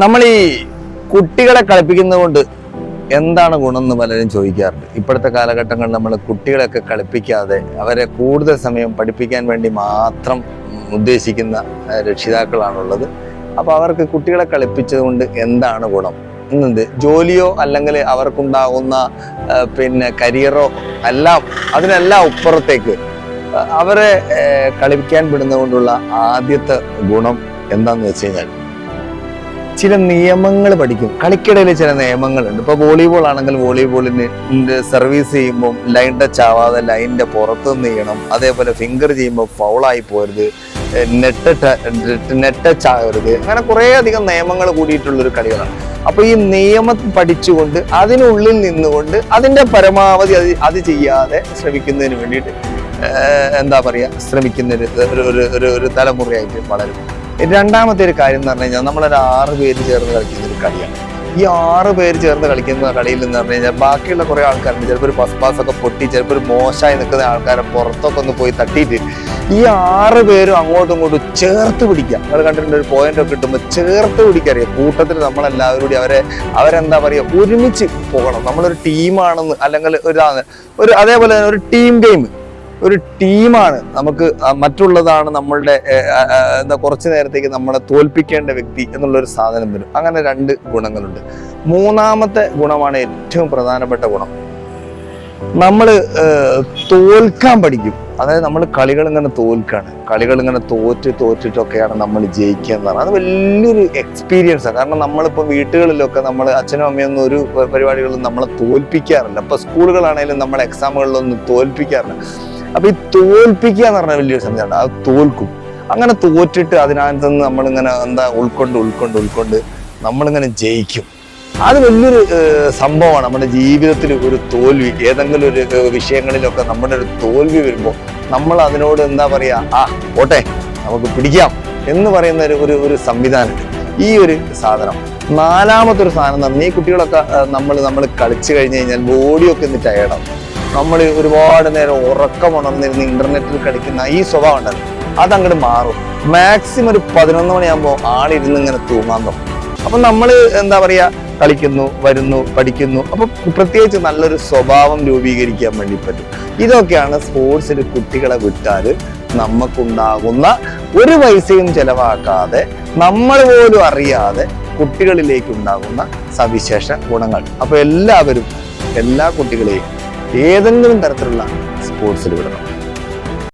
നമ്മൾ ഈ കുട്ടികളെ കളിപ്പിക്കുന്നത് കൊണ്ട് എന്താണ് ഗുണം എന്ന് പലരും ചോദിക്കാറുണ്ട്. ഇപ്പോഴത്തെ കാലഘട്ടങ്ങളിൽ നമ്മൾ കുട്ടികളെയൊക്കെ കളിപ്പിക്കാതെ അവരെ കൂടുതൽ സമയം പഠിപ്പിക്കാൻ വേണ്ടി മാത്രം ഉദ്ദേശിക്കുന്ന രക്ഷിതാക്കളാണുള്ളത്. അപ്പോൾ അവർക്ക് കുട്ടികളെ കളിപ്പിച്ചത് കൊണ്ട് എന്താണ് ഗുണം എന്നത് ജോലിയോ അല്ലെങ്കിൽ അവർക്കുണ്ടാകുന്ന കരിയറോ എല്ലാം അതിനെല്ലാം അപ്പുറത്തേക്ക് അവരെ കളിപ്പിക്കാൻ വിടുന്നത് കൊണ്ടുള്ള ആദ്യത്തെ ഗുണം എന്താണെന്ന് വെച്ച് കഴിഞ്ഞാൽ ചില നിയമങ്ങൾ പഠിക്കും. കളിക്കിടയിൽ ചില നിയമങ്ങളുണ്ട്. ഇപ്പോൾ വോളിബോൾ ആണെങ്കിൽ വോളിബോളിന് സർവീസ് ചെയ്യുമ്പോൾ ലൈൻ ടച്ച് ആവാതെ ലൈനിന്റെ പുറത്ത് നിന്ന് ചെയ്യണം. അതേപോലെ ഫിംഗർ ചെയ്യുമ്പോൾ ഫൗളായി പോരുത്, നെറ്റ് ടച്ച് ആകരുത്. അങ്ങനെ കുറേ അധികം നിയമങ്ങൾ കൂടിയിട്ടുള്ളൊരു കളികളാണ്. അപ്പൊ ഈ നിയമം പഠിച്ചുകൊണ്ട് അതിനുള്ളിൽ നിന്നുകൊണ്ട് അതിന്റെ പരമാവധി അത് ചെയ്യാതെ ശ്രമിക്കുന്നതിന് വേണ്ടിയിട്ട് ശ്രമിക്കുന്ന ഒരു തലമുറയായിട്ട് വളരും. രണ്ടാമത്തെ ഒരു കാര്യം എന്ന് പറഞ്ഞു കഴിഞ്ഞാൽ നമ്മളൊരു 6 പേര് ചേർന്ന് കളിക്കുന്ന ഒരു കളിയാണ്. ഈ 6 പേര് ചേർന്ന് കളിക്കുന്ന കളിയിൽ എന്ന് പറഞ്ഞു കഴിഞ്ഞാൽ ബാക്കിയുള്ള കുറെ ആൾക്കാരുണ്ട്. ചിലപ്പോൾ ഒരു പസ്പാസൊക്കെ പൊട്ടി, ചിലപ്പോൾ ഒരു മോശമായി നിൽക്കുന്ന ആൾക്കാരെ പുറത്തൊക്കെ ഒന്ന് പോയി തട്ടിയിട്ട് ഈ 6 പേരും അങ്ങോട്ടും ഇങ്ങോട്ടും ചേർത്ത് പിടിക്കുക. നിങ്ങൾ കണ്ടിട്ടുണ്ട്, ഒരു പോയിന്റ് ഒക്കെ കിട്ടുമ്പോൾ ചേർത്ത് പിടിക്കറിയാം. കൂട്ടത്തിൽ നമ്മളെല്ലാവരും കൂടി അവരെന്താ പറയുക, ഒരുമിച്ച് പോകണം. നമ്മളൊരു ടീമാണെന്ന് അല്ലെങ്കിൽ ഒരു അതേപോലെ തന്നെ ഒരു ടീം ഗെയിം, ഒരു ടീമാണ്. നമുക്ക് മറ്റുള്ളതാണ് നമ്മളുടെ കുറച്ചു നേരത്തേക്ക് നമ്മളെ തോൽപ്പിക്കേണ്ട വ്യക്തി എന്നുള്ളൊരു സാധനം വരും. അങ്ങനെ 2 ഗുണങ്ങളുണ്ട്. മൂന്നാമത്തെ ഗുണമാണ് ഏറ്റവും പ്രധാനപ്പെട്ട ഗുണം. നമ്മൾ തോൽക്കാൻ പഠിക്കും. അതായത് നമ്മൾ കളികൾ ഇങ്ങനെ തോൽക്കാണ്, കളികൾ ഇങ്ങനെ തോറ്റിട്ടൊക്കെയാണ് നമ്മൾ ജയിക്കുക എന്നതാണ്. അത് വലിയൊരു എക്സ്പീരിയൻസാണ്. കാരണം നമ്മളിപ്പോൾ വീട്ടുകളിലൊക്കെ നമ്മൾ അച്ഛനും അമ്മയൊന്നും ഒരു പരിപാടികളിലും നമ്മളെ തോൽപ്പിക്കാറില്ല. ഇപ്പോൾ സ്കൂളുകളാണെങ്കിലും നമ്മൾ എക്സാമുകളിലൊന്നും തോൽപ്പിക്കാറില്ല. അപ്പൊ ഈ തോൽപ്പിക്കുക എന്ന് പറഞ്ഞാൽ വലിയൊരു സംഗതിയാണ്. അത് തോൽക്കും. അങ്ങനെ തോറ്റിട്ട് അതിനകത്ത് നിന്ന് നമ്മളിങ്ങനെ ഉൾക്കൊണ്ട് നമ്മളിങ്ങനെ ജയിക്കും. അത് വലിയൊരു സംഭവമാണ്. നമ്മുടെ ജീവിതത്തിൽ ഒരു തോൽവി, ഏതെങ്കിലും ഒരു വിഷയങ്ങളിലൊക്കെ നമ്മുടെ ഒരു തോൽവി വരുമ്പോൾ നമ്മൾ അതിനോട് ഓട്ടെ നമുക്ക് പിടിക്കാം എന്ന് പറയുന്ന ഒരു സംവിധാനമുണ്ട് ഈ ഒരു സാധനം. നാലാമത്തെ ഒരു സാധനം എന്ന് പറഞ്ഞാൽ ഈ കുട്ടികളൊക്കെ നമ്മൾ കളിച്ചു കഴിഞ്ഞു കഴിഞ്ഞാൽ ബോഡിയൊക്കെ ഒന്ന് ടയേർഡാവും. നമ്മൾ ഒരുപാട് നേരം ഉറക്കമുണർന്നിരുന്ന് ഇന്റർനെറ്റിൽ കളിക്കുന്ന ഈ സ്വഭാവം ഉണ്ടല്ലോ, അതങ്ങോട്ട് മാറും. മാക്സിമം ഒരു 11 മണിയാകുമ്പോൾ ആളിരുന്ന് ഇങ്ങനെ തൂങ്ങാൻ തുടങ്ങും. അപ്പൊ നമ്മൾ കളിക്കുന്നു, വരുന്നു, പഠിക്കുന്നു. അപ്പൊ പ്രത്യേകിച്ച് നല്ലൊരു സ്വഭാവം രൂപീകരിക്കാൻ വേണ്ടി പറ്റും. ഇതൊക്കെയാണ് സ്പോർട്സിൽ കുട്ടികളെ വിട്ടാൽ നമുക്കുണ്ടാകുന്ന ഒരു പൈസയും ചെലവാക്കാതെ നമ്മൾ പോലും അറിയാതെ കുട്ടികളിലേക്ക് ഉണ്ടാകുന്ന സവിശേഷ ഗുണങ്ങൾ. അപ്പൊ എല്ലാവരും എല്ലാ കുട്ടികളെയും ഏതെങ്കിലും തരത്തിലുള്ള സ്പോർട്സിൽ വിടണം.